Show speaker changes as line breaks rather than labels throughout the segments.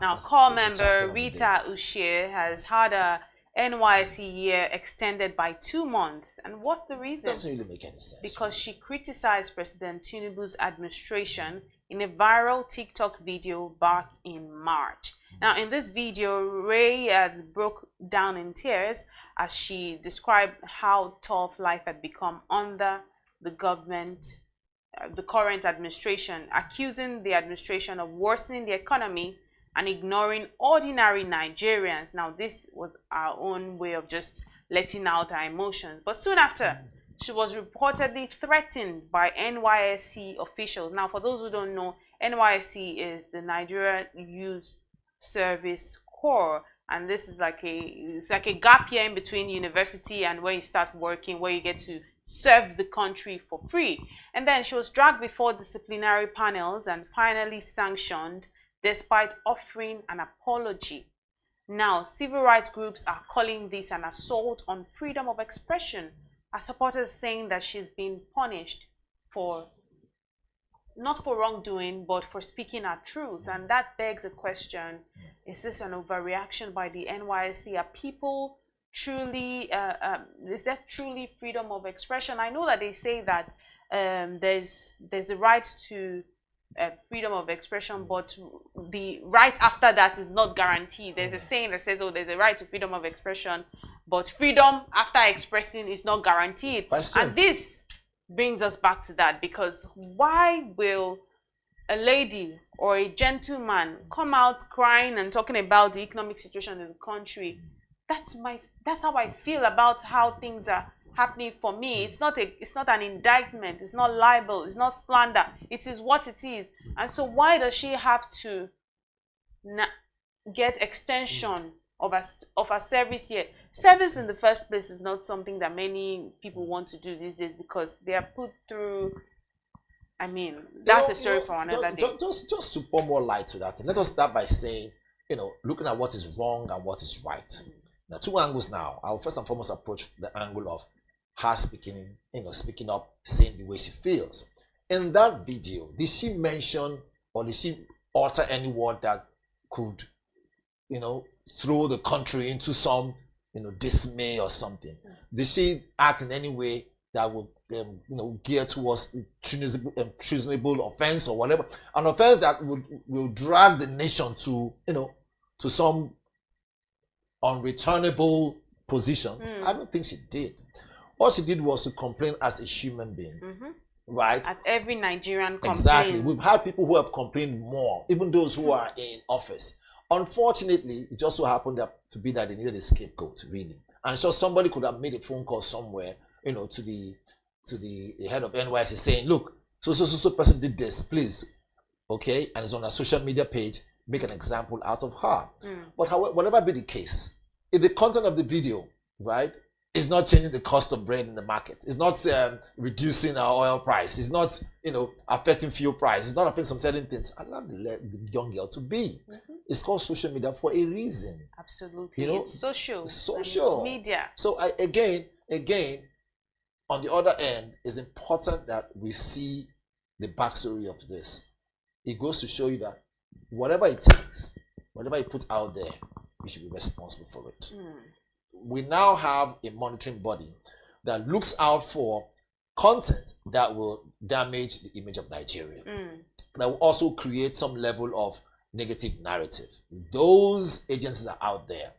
Now, core member Rita Ushie has had a NYSC year extended by 2 months. And what's the reason?
Doesn't really make any sense.
Because she criticized President Tinubu's administration in a viral TikTok video back in March. Now, in this video, Raye broke down in tears as she described how tough life had become under the government, the current administration, accusing the administration of worsening the economy and ignoring ordinary Nigerians. Now, this was our own way of just letting out our emotions. But soon after, she was reportedly threatened by NYSC officials. Now, for those who don't know, NYSC is the Nigeria Youth Service Corps, and this is like a gap year in between university and where you start working, where you get to serve the country for free. And then she was dragged before disciplinary panels and finally sanctioned despite offering an apology. Now, civil rights groups are calling this an assault on freedom of expression. Her supporters saying that she's been punished for not for wrongdoing, but for speaking her truth. And that begs a question: is this an overreaction by the NYSC? Are people truly, is there truly freedom of expression? I know that they say that there's a right to freedom of expression, but the right after that is not guaranteed. There's a saying that says, oh, there's a right to freedom of expression, but freedom after expressing is not guaranteed. And this brings us back to that, because why will a lady or a gentleman come out crying and talking about the economic situation in the country? That's how I feel about how things are happening for me. It's not an indictment, it's not libel, it's not slander, it is what it is. And so why does she have to get extension of a service here? Service in the first place is not something that many people want to do these days, because they are put through, I mean, that's a story for another day.
Just to pour more light to that, let us start by saying, looking at what is wrong and what is right. Now, two angles now. I'll first and foremost approach the angle of her speaking up, saying the way she feels. In that video, did she mention or did she utter any word that could, throw the country into some, dismay or something? Did she act in any way that would, gear towards treasonable offense or whatever? An offense that will drag the nation to, to some unreturnable position. I don't think she did. All she did was to complain as a human being, right?
As every Nigerian complains.
Exactly. We've had people who have complained more, even those who are in office. Unfortunately, it just so happened to be that they needed a scapegoat, really. And so somebody could have made a phone call somewhere, to the head of NYSC saying, look, so person did this, please, okay? And it's on a social media page, make an example out of her. But however, whatever be the case, if the content of the video, right, is not changing the cost of bread in the market, it's not reducing our oil price, it's not, affecting fuel price, it's not affecting some certain things, allow the young girl to be. It's called social media for a reason.
Absolutely. It's social.
Social.
It's media.
So again, on the other end, it's important that we see the backstory of this. It goes to show you that whatever it takes, whatever you put out there, you should be responsible for it. We now have a monitoring body that looks out for content that will damage the image of Nigeria, that will also create some level of negative narrative. Those agencies are out there,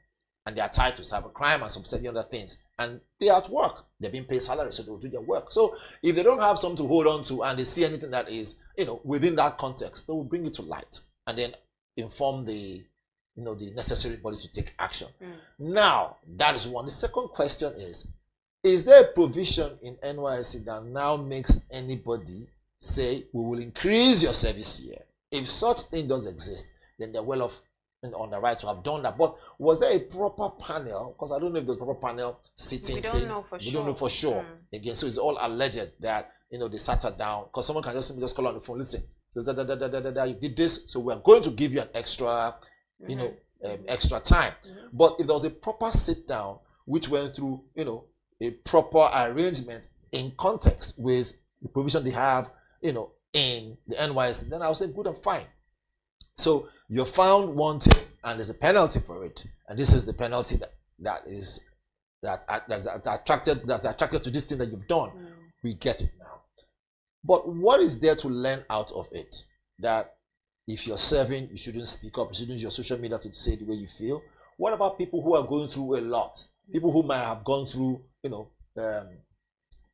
and they are tied to cybercrime and some certain other things, and they are at work. They're being paid salary, so they'll do their work. So if they don't have something to hold on to and they see anything that is, within that context, they will bring it to light and then inform the necessary bodies to take action. Now, that is one. The second question is there a provision in NYSC that now makes anybody say, we will increase your service here? If such thing does exist, then they're well off on the right to have done that. But was there a proper panel? Because I don't know if there's a proper panel sitting.
We don't know for sure.
Again, so it's all alleged that they sat her down. Because someone can just call on the phone, listen, you did this, so we're going to give you an extra, extra time. But if there was a proper sit down, which went through, a proper arrangement in context with the provision they have, in the NYSC, then I would say good and fine. So you're found wanting, and there's a penalty for it, and this is the penalty that's attracted to this thing that you've done. We get it now. But what is there to learn out of it? That if you're serving, you shouldn't speak up, you shouldn't use your social media to say the way you feel. What about people who are going through a lot? People who might have gone through,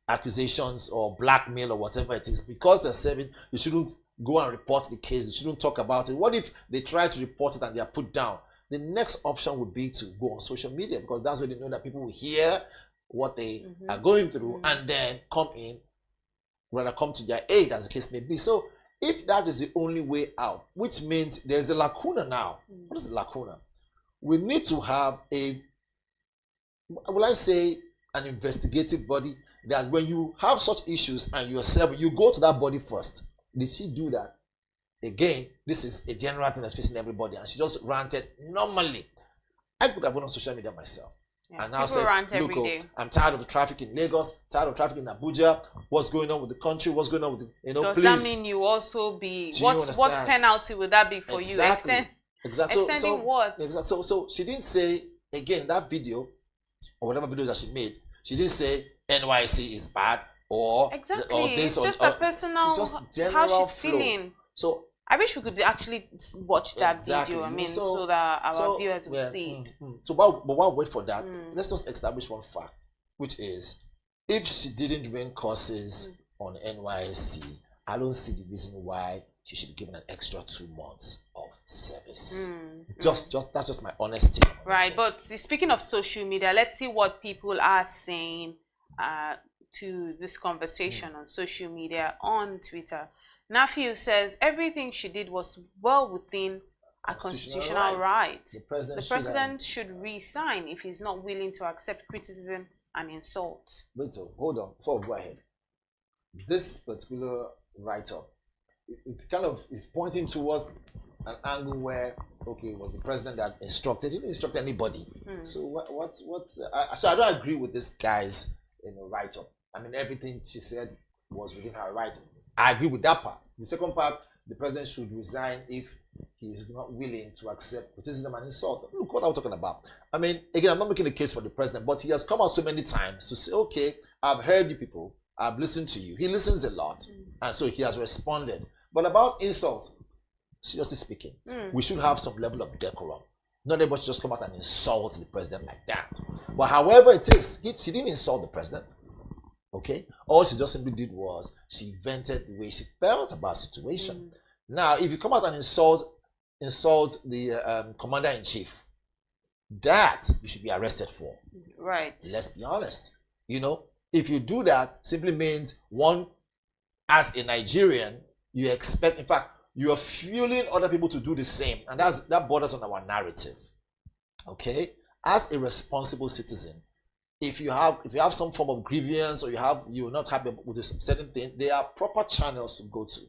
accusations or blackmail or whatever it is. Because they're serving, you shouldn't go and report the case. They shouldn't talk about it. What if they try to report it and they are put down? The next option would be to go on social media, because that's where they know that people will hear what they are going through and then come to their aid, as the case may be. So if that is the only way out, which means there's a lacuna now. What is the lacuna? We need to have an investigative body, that when you have such issues and you're serving, you go to that body first. Did she do that? Again, this is a general thing that's facing everybody, and she just ranted normally. I could have gone on social media myself.
Yeah,
and now said, look, I'm tired of the traffic in Lagos, tired of traffic in Abuja. What's going on with the country? What's going on with
Does
please.
That mean you also be, what penalty would that be for you?
Exactly.
Extending what?
Exactly. So she didn't say, again, that video, or whatever video that she made, she didn't say NYSC is bad, or
exactly.
or this,
it's just
or,
a personal,
just general
how she's
flow.
feeling.
So
I wish we could actually watch that video. I mean, so that our viewers will see it.
So while we wait for that, let's just establish one fact, which is, if she didn't run courses on NYSC, I don't see the reason why she should be given an extra 2 months of service. That's just my honesty.
Right, but speaking of social media, let's see what people are saying to this conversation on social media, on Twitter. Nafiu says everything she did was well within a constitutional right. The president should resign if he's not willing to accept criticism and insults.
Wait, hold on, before we go ahead. This particular write-up, it kind of is pointing towards an angle where, okay, it was the president that instructed. He didn't instruct anybody. So so I don't agree with this guy's write-up. I mean, everything she said was within her right. I agree with that part. The second part, the president should resign if he is not willing to accept criticism and insult. Look what I'm talking about. I mean, again, I'm not making a case for the president, but he has come out so many times to say, okay, I've heard you people, I've listened to you. He listens a lot, and so he has responded. But about insult, seriously speaking, we should have some level of decorum. Not everybody should just come out and insult the president like that. But however it is, she didn't insult the president. Okay, all she just simply did was she vented the way she felt about the situation. Now, if you come out and insult the commander-in-chief, that you should be arrested for.
Right.
Let's be honest. If you do that, simply means, one, as a Nigerian, you expect, in fact, you are fueling other people to do the same, and that borders on our narrative. Okay, as a responsible citizen, if you have some form of grievance, or you're not happy with a certain thing, there are proper channels to go to.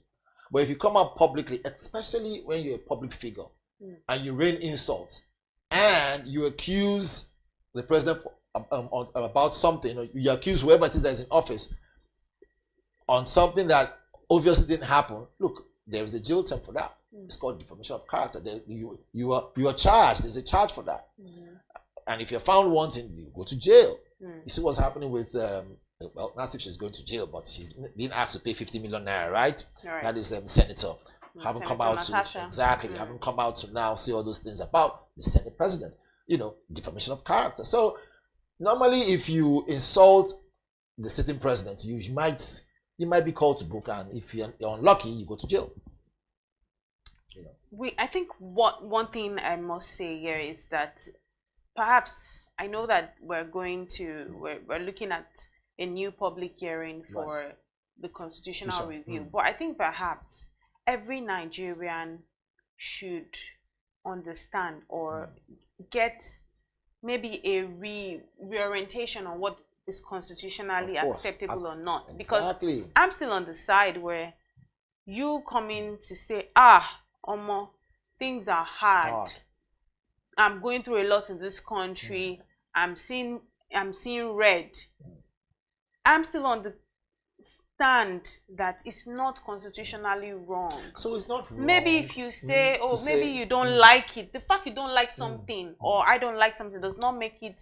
But if you come out publicly, especially when you're a public figure, and you rain insults, and you accuse the president about something, or you accuse whoever it is that is in office on something that obviously didn't happen, look, there is a jail term for that. It's called defamation of character. You are charged. There's a charge for that. And if you're found wanting, you go to jail. You see what's happening with, well, not if she's going to jail, but she's being asked to pay 50 million naira, right? That is Senator. Haven't come out haven't come out to now say all those things about the Senate president. Defamation of character. So normally, if you insult the sitting president, you might be called to book, and if you're unlucky, you go to jail.
I think one thing I must say here is that perhaps, I know that we're looking at a new public hearing for the constitutional review, but I think perhaps every Nigerian should understand or get maybe a reorientation on what is constitutionally acceptable or not. Because I'm still on the side where you coming to say, things are hard. I'm going through a lot in this country. I'm seeing red. I'm still on the understand that it's not constitutionally wrong.
So it's not wrong.
Maybe if you say, maybe you don't like it. The fact you don't like something or I don't like something does not make it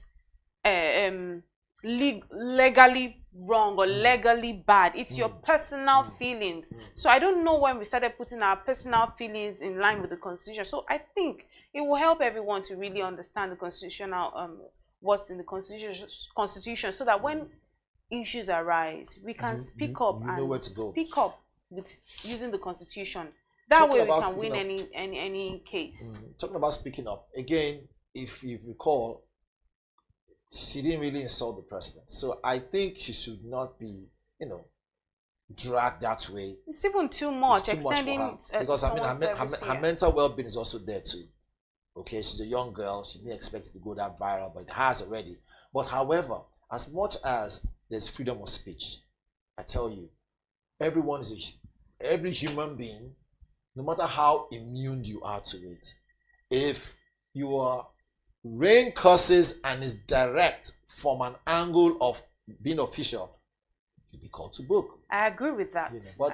legally wrong or legally bad. It's your personal feelings. So I don't know when we started putting our personal feelings in line with the constitution. So I think it will help everyone to really understand the constitutional what's in the constitution, so that when issues arise, we can speak up and speak up with using the constitution. That way we can win any case.
Talking about speaking up again, if you recall, she didn't really insult the president. So I think she should not be, dragged that way.
It's even too much.
It's too much for her. Because her mental well-being is also there too. Okay, she's a young girl. She didn't expect it to go that viral, but it has already. But however, as much as there's freedom of speech, I tell you, every human being, no matter how immune you are to it, if you are rain curses and is direct from an angle of being official, you'll be called to book.
I agree with that.
But